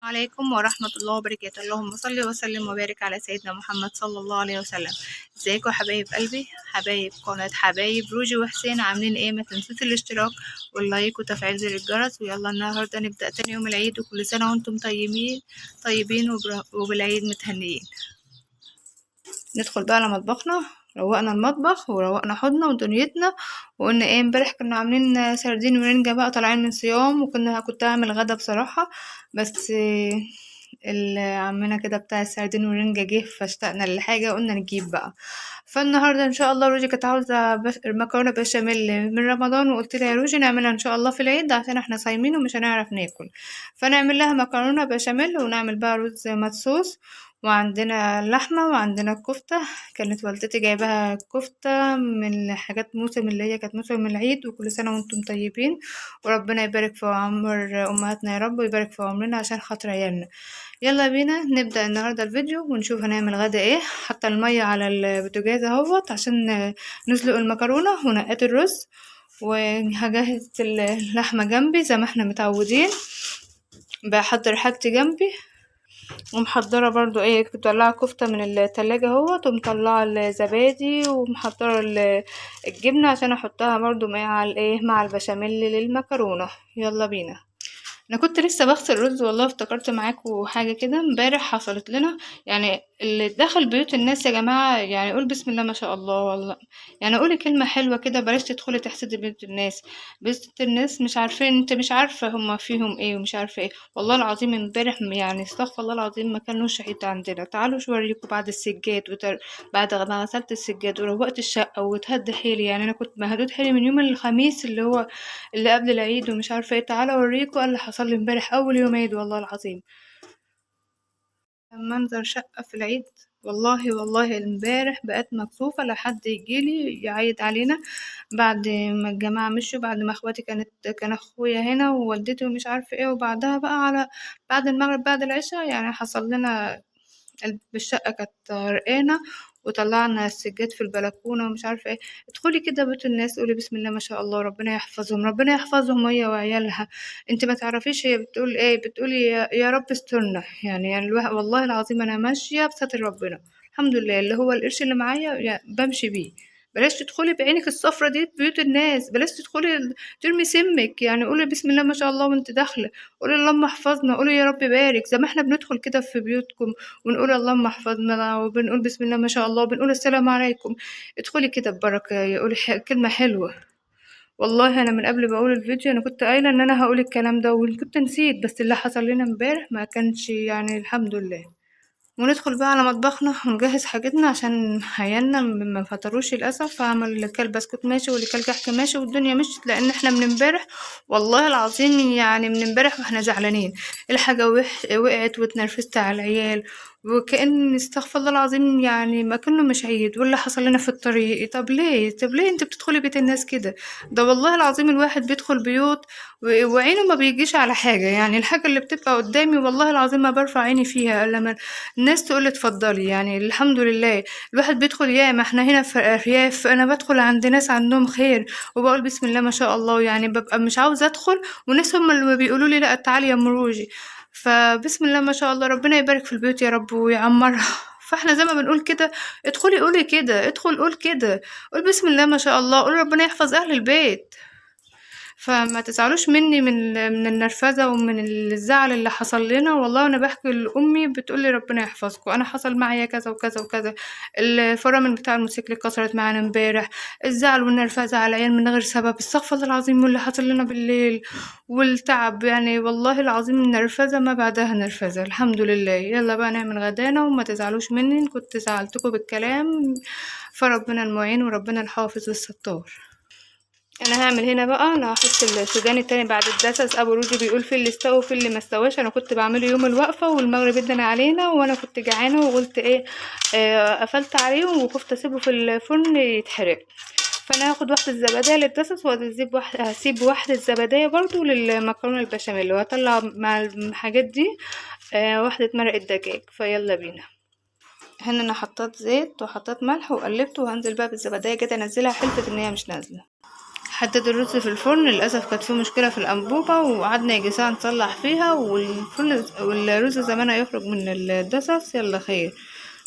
عليكم ورحمة الله وبركاته. اللهم صل وسلم وبارك على سيدنا محمد صلى الله عليه وسلم. ازيكم حبايب قلبي، حبايب قناة حبايب روجي وحسين، عاملين ايه؟ ما تنسوش الاشتراك واللايك وتفعيل زر الجرس. ويلا النهاردة نبدأ تاني يوم العيد، وكل سنة وانتم طيبين وبالعيد متهنيين. ندخل بقى على مطبخنا. روقنا المطبخ وروقنا حضنا ودنيتنا، وقلنا ايه امبارح كنا عاملين سردين ورنجة بقى طالعين من صيام، كنت هعمل غدا بصراحة، بس عمنا كده بتاع السردين والرنجة جه فاشتقنا لحاجة قلنا نجيب بقى. فالنهارده ان شاء الله روجي كانت عاوزة مكرونة بشاميل من رمضان، وقلت لها يا روجي نعملها ان شاء الله في العيد عشان احنا صايمين ومش هنعرف ناكل، فنعمل لها مكرونة بشاميل ونعمل بقى رز مدسوس، وعندنا لحمة وعندنا كفتة. كانت والدتي جايباها كفتة من حاجات موسم اللي هي كانت موسم العيد، وكل سنة وانتم طيبين وربنا يبارك في عمر أمهاتنا يا رب، ويبارك في عمرنا عشان خاطر عيالنا. يلا بينا نبدأ النهاردة الفيديو ونشوف هنعمل غدا ايه. حتى المية على البوتاجاز اهوت عشان نسلق المكرونة، ونقات الرز، وهجهز اللحمة جنبي زي ما احنا متعودين، بحضر حاجتي جنبي، ومحضرة برضو ايه كنت مطلعة كفتة من التلاجة اهوت، ومطلعة الزبادي، ومحضرة الجبنة عشان احطها برضو مع البشاميل للمكرونة. يلا بينا. انا كنت لسه بغسل رز والله، افتكرت معاكم حاجه كده امبارح حصلت لنا. يعني اللي دخل بيوت الناس يا جماعه يعني قول بسم الله ما شاء الله، والله يعني قولي كلمه حلوه كده، بلاش تدخلي تحسدي بيوت الناس. بيوت الناس مش عارفين، انت مش عارفه هما فيهم ايه ومش عارفه ايه. والله العظيم امبارح يعني استغفر الله العظيم ما كانوش شهيد عندنا. تعالوا شو اوريكم بعد السجاد بعد ما غسلت السجاد وروقت الشقه وتهدى حيلي. يعني انا كنت مهدود حيلي من يوم الخميس اللي قبل العيد ومش عارفه ايه. تعالى اوريكم اللي حصل لي امبارح اول يوم عيد والله العظيم. منظر شقه في العيد، والله امبارح بقيت مكسوفه لحد يجيلي يعيد علينا بعد ما الجماعه مشوا، بعد ما اخواتي كان اخويا هنا ووالدتي ومش عارفه ايه، وبعدها بقى على بعد المغرب بعد العشاء يعني حصل لنا الشقة كانت غرقانة، وطلعنا السجاد في البلكونة ومش عارفة ايه. ادخلي كده بيوت الناس قولي بسم الله ما شاء الله، ربنا يحفظهم، ربنا يحفظهم هي وعيالها. انت ما تعرفيش هي بتقول ايه، بتقولي يا رب استرنا. يعني والله العظيم انا ماشية بستر ربنا الحمد لله، اللي هو القرش اللي معايا بمشي بيه. بلاش تدخلي بعينك الصفرة دي بيوت الناس، بلاش تدخلي ترمي سمك. يعني قولي بسم الله ما شاء الله وانت داخلة، قولي اللهم احفظنا، قولي يا رب بارك، زي ما احنا بندخل كده في بيوتكم ونقول اللهم احفظنا، وبنقول بسم الله ما شاء الله، وبنقول السلام عليكم. ادخلي كده ببركة، قولي كلمة حلوة. والله انا من قبل بقول الفيديو انا كنت قايلة ان انا هقول الكلام ده وكنت نسيت، بس اللي حصل لنا امبارح ما كانش يعني الحمد لله. وندخل بقى على مطبخنا ونجهز حاجتنا عشان عيالنا ما فطروش للاسف، فعمل اللي كل بسكوت ماشي واللي كل كحك ماشي والدنيا مشيت، لان احنا من امبارح والله العظيم يعني من امبارح واحنا زعلانين. الحاجه وقعت واتنرفزت على العيال، وكأن استغفر الله العظيم يعني ما كانه مش عيد، واللي حصل لنا في الطريق. طب ليه انت بتدخلي بيت الناس كده؟ ده والله العظيم الواحد بيدخل بيوت وعينه ما بيجيش على حاجه. يعني الحاجه اللي بتبقى قدامي والله العظيم ما برفع عيني فيها الا لما الناس تقول لي اتفضلي. يعني الحمد لله الواحد بيدخل ياما، احنا هنا في ارياف، انا بدخل عند ناس عندهم خير وبقول بسم الله ما شاء الله، يعني ببقى مش عاوزه ادخل، وناس هم اللي بيقولوا لي لا تعالي يا مروجي. فبسم الله ما شاء الله ربنا يبارك في البيوت يا رب ويعمرها. فاحنا زي ما بنقول كده، ادخلي قولي كده، ادخل قول كده، قول بسم الله ما شاء الله، قول ربنا يحفظ اهل البيت. فما تزعلوش مني من النرفزة ومن الزعل اللي حصل لنا. والله انا بحكي لامي بتقولي ربنا يحفظكم، انا حصل معايا كذا وكذا وكذا، الفرامل بتاع الموتوسيكل اتكسرت معانا امبارح، الزعل والنرفزة على العيال من غير سبب، استغفر الله العظيم، واللي حصل لنا بالليل والتعب. يعني والله العظيم النرفزة ما بعدها نرفزة الحمد لله. يلا بقى نعمل غدانا وما تزعلوش مني إن كنت زعلتكم بالكلام، فربنا المعين وربنا الحافظ والستار. انا هعمل هنا بقى، انا هحط السوداني التاني بعد الدسس. ابو روجي بيقول في اللي استوى وفي اللي ما استواش، انا كنت بعمله يوم الوقفه والمغرب ادنا علينا وانا كنت جعانه وقلت ايه قفلت عليه وخفت اسيبه في الفرن يتحرق. فانا هاخد واحده زباديه للدسس، هسيب واحده زباديه برضو للمكرونه البشاميل، وهطلع مع الحاجات دي واحده مرقه دجاج. فيلا بينا. هنا انا حطيت زيت وحطيت ملح وقلبت، وهنزل بقى بالزباديه كده انزلها، حلفت ان هي مش نازله. حطيت الرز في الفرن، للاسف كانت في مشكله في الانبوبه وقعدنا يجي ساعه نصلح فيها، والفرن والرز زمان هيخرج من الدسس. يلا خير،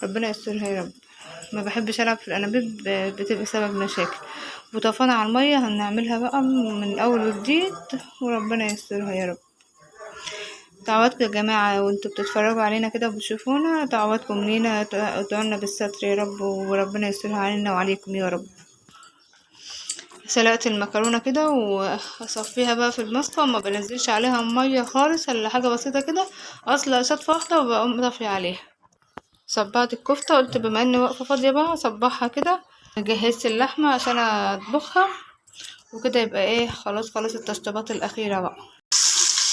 ربنا يسترها يا رب. ما بحبش العب في الانابيب، بتبقى سبب مشاكل. وطفانا على الميه، هنعملها بقى من اول وجديد، وربنا يسترها يا رب. دعواتكم يا جماعة وانتوا بتتفرجوا علينا كده وبتشوفونا، دعواتكم لينا، ادعولنا بالستر يا رب، وربنا يسترها علينا وعليكم يا رب. سلقت المكرونة كده واصفيها بقى في المصفى، وما بنزلش عليها مية خالص الا حاجة بسيطة كده، اصل شطفة واحدة وبقوم طافية عليها. صبعت الكفتة، قلت بما اني واقفة فاضية بقى اصبعها كده. جهزت اللحمة عشان اطبخها وكده، يبقى ايه خلاص التشطيبات الاخيرة بقى.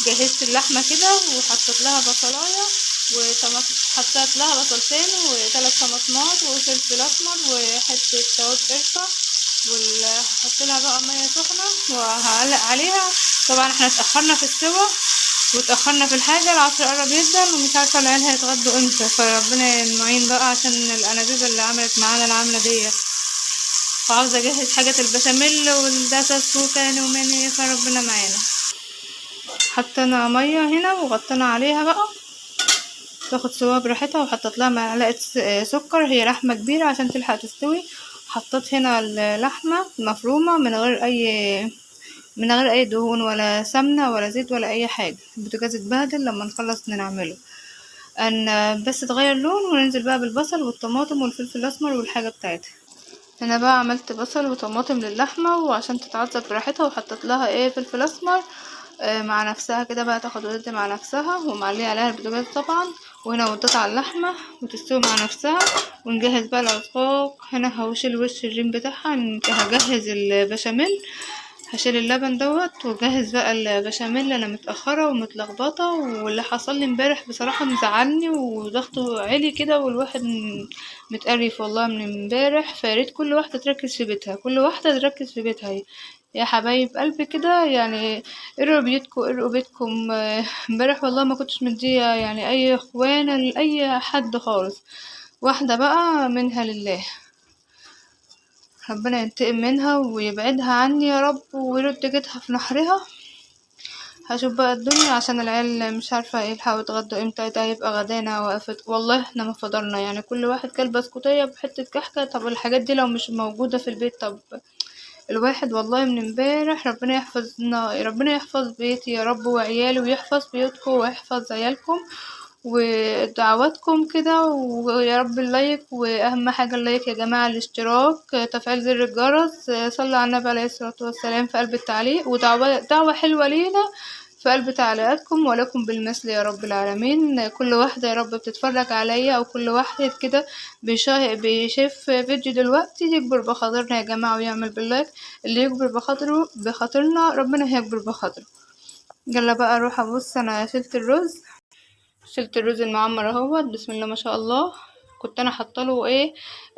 جهزت اللحمة كده وحطيت لها بصلاية وطماطم، حطيت لها بصلتين وثلاث طماطمات وفلفل اسمر وحتة شوت قرفة، وحط لها بقى مية سخنة وهعلق عليها. طبعا احنا اتأخرنا في السوا واتأخرنا في الحاجة، العصر قرب جدا ومش عارفة العيال هيتغدوا امتى، فربنا المعين بقى عشان الانابيب اللي عملت معانا العاملة ديت. وعاوزة اجهز حاجة البشاميل والدسس وكان ومني، فربنا معانا. حطينا مية هنا وغطينا عليها بقى تاخد سوا براحتها، وحطيت لها معلقة سكر. هي لحمة كبيرة عشان تلحق تستوي. حطيت هنا اللحمة مفرومة من غير اي دهون ولا سمنة ولا زيت ولا اي حاجة. البوتاجاز اتبهدل لما نخلص نعمله، ان بس تغير لون، وننزل بقى بالبصل والطماطم والفلفل الاسمر والحاجة بتاعتها. هنا بقى عملت بصل وطماطم للحمة وعشان تتعصج براحتها، وحطيت لها فلفل اسمر مع نفسها كده بقى، تاخد ودي مع نفسها، ومعليه عليها البوتاجاز طبعا. وهنا وطيت على اللحمة وتستوي مع نفسها. ونجهز بقى العصاق. هنا هوشيل وش الريم بتاعها، هجهز البشاميل. هشيل اللبن دوت واجهز بقى البشاميل. انا متاخره ومتلخبطه، واللي حصل لي امبارح بصراحه مزعلني وضغطه عالي كده، والواحد متقرف والله من امبارح. فياريت كل واحده تركز في بيتها، كل واحده تركز في بيتها يا حبايب قلبي كده يعني. ارقوا بيوتكم، ارقوا بيتكم. امبارح والله ما كنتش مديه يعني اي اخوانه لاي حد خالص. واحده بقى منها لله، ربنا ينتقم منها ويبعدها عني يا رب، ويرد جيتها في نحرها. هشوف بقى الدنيا عشان العيال مش عارفة يلحقوا يتغدوا امتى. ده هيبقى غدانا وقفت والله. احنا ما فطرنا يعني، كل واحد كل بسكوتية بحتة كحكة. طب الحاجات دي لو مش موجودة في البيت، طب الواحد والله من امبارح. ربنا يحفظنا، ربنا يحفظ بيتي يا رب وعيالي، ويحفظ بيوتكم ويحفظ عيالكم ودعواتكم كده. ويا رب اللايك، واهم حاجة اللايك يا جماعة، الاشتراك، تفعيل زر الجرس، صلى على النبي عليه الصلاة والسلام في قلب التعليق، ودعوة حلوة لينا في قلب تعليقاتكم، ولكم بالمثل يا رب العالمين. كل واحدة يا رب بتتفرج عليا، او كل واحد كده بيشاف فيديو دلوقتي يكبر بخاطرنا يا جماعة ويعمل باللايك. اللي يكبر بخاطرنا ربنا هيكبر بخاطره. يلا بقى اروح ابص. انا شلت الرز المعمر اهوت، بسم الله ما شاء الله. كنت انا حاطه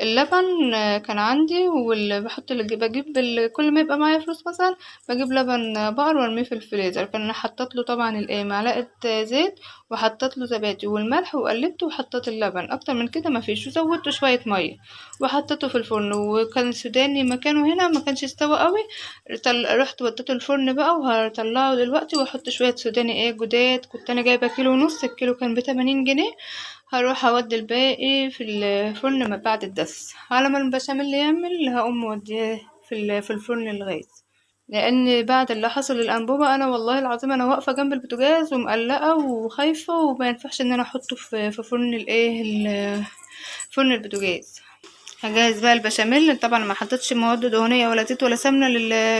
اللبن، كان عندي، واللي بحط اللي بجيب كل ما يبقى معايا فلوس مثلا بجيب لبن بقر وارميه في الفريزر. كان انا حطيت له طبعا معلقه زيت، وحطيت له زبادي والملح وقلبته، وحطيت اللبن. اكتر من كده ما فيش، وزودت شويه ميه وحطيته في الفرن. وكان السوداني مكانه هنا ما كانش استوى قوي. رحت وديته الفرن بقى، وهطلعه دلوقتي واحط شويه سوداني جداد. كنت انا جايبه كيلو ونص، الكيلو كان ب80 جنيه. هروح اودي الباقي في الفرن ما بعد الدس، على ما البشاميل يعمل هقوم موديه في الفرن الغاز. لان بعد اللي حصل الانبوبه، انا والله العظيم انا واقفه جنب البوتاجاز ومقلقه وخايفه، وما ينفعش ان انا احطه في فرن فرن البوتاجاز. هجهز بقى البشاميل. طبعا ما حطيتش مواد دهنيه ولا زيت ولا سمنه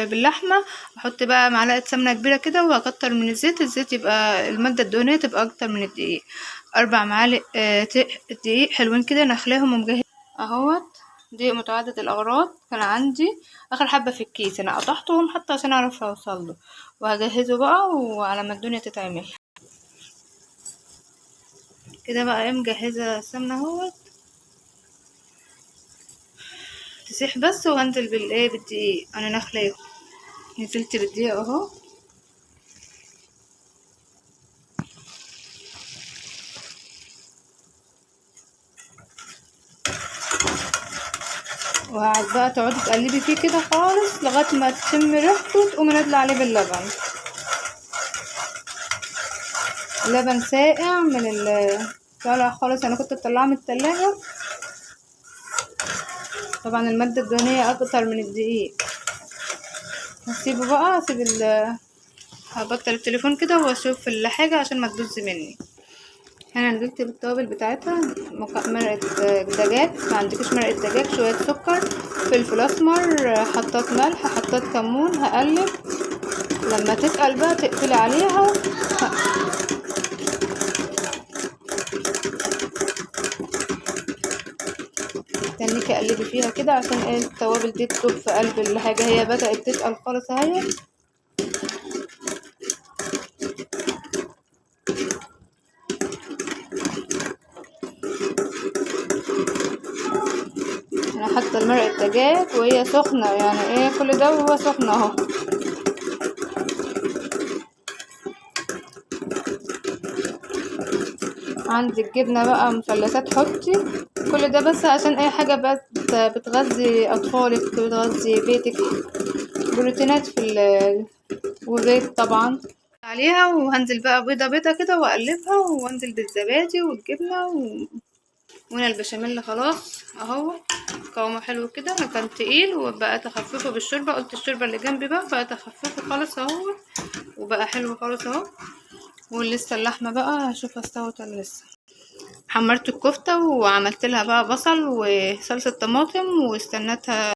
باللحمه. احط بقى معلقه سمنه كبيره كده، وهكتر من الزيت يبقى الماده الدهنيه تبقى اكتر من الدقيق. 4 معالق دقيق حلوين كده، نخلاهم ومجهز اهوت. دقيق متعدد الاغراض كان عندي اخر حبه في الكيس، انا قطعتهم حتى عشان اعرف اوصله. وهجهزه بقى وعلى ما الدنيا تتعمل كده بقى. مجهزه السمنه اهوت تسيح بس، وهنزل بالدقيق. انا نخلاه نزلت بالدقيق اهو. وهقعد بقى تقعدي تقلبي فيه كده خالص لغايه ما تشم ريحته، تقومي نازله عليه باللبن. لبن ساقع من طالع خالص، انا كنت مطلعاه من التلاجة. طبعا المادة الدهنية اكتر من الدقيق. هسيبه بقى، هبطل التليفون كده واشوف الحاجة عشان ما تبوظ مني. هنا نزلت بالتوابل بتاعتها، مرقة دجاج، ما عندكش مرقة دجاج، شوية سكر، فلفل اسمر، حطات ملح، حطات كمون. هقلب لما تتقل بقى تقفلي عليها. تنيكي قلبي فيها كده عشان التوابل دي تدوب في قلب الحاجة. هي بدأت تتقل خالص اهي. انا حاطه المرقة دجاج وهي سخنة، يعني كل ده وهو سخن اهو. عندك جبنة بقى مثلثات حطي، كل ده بس عشان اي حاجة بقى بتغذي اطفالك، بتغذي بيتك، بروتينات وزيت طبعا عليها. وهنزل بقى بيضة بيضة كده واقلبها، وانزل بالزبادي والجبنة وهنا البشاميل خلاص اهو، قوامه حلو كده. انا كان تقيل وبقى اخففه بالشوربة، قلت الشوربة اللي جنبي بقى اخففه خالص اهو، وبقى حلو خالص اهو. ولسه اللحمة بقى هشوفها استوت ولا لسه. حمرت الكفتة وعملت لها بقى بصل وصلصة طماطم واستنتها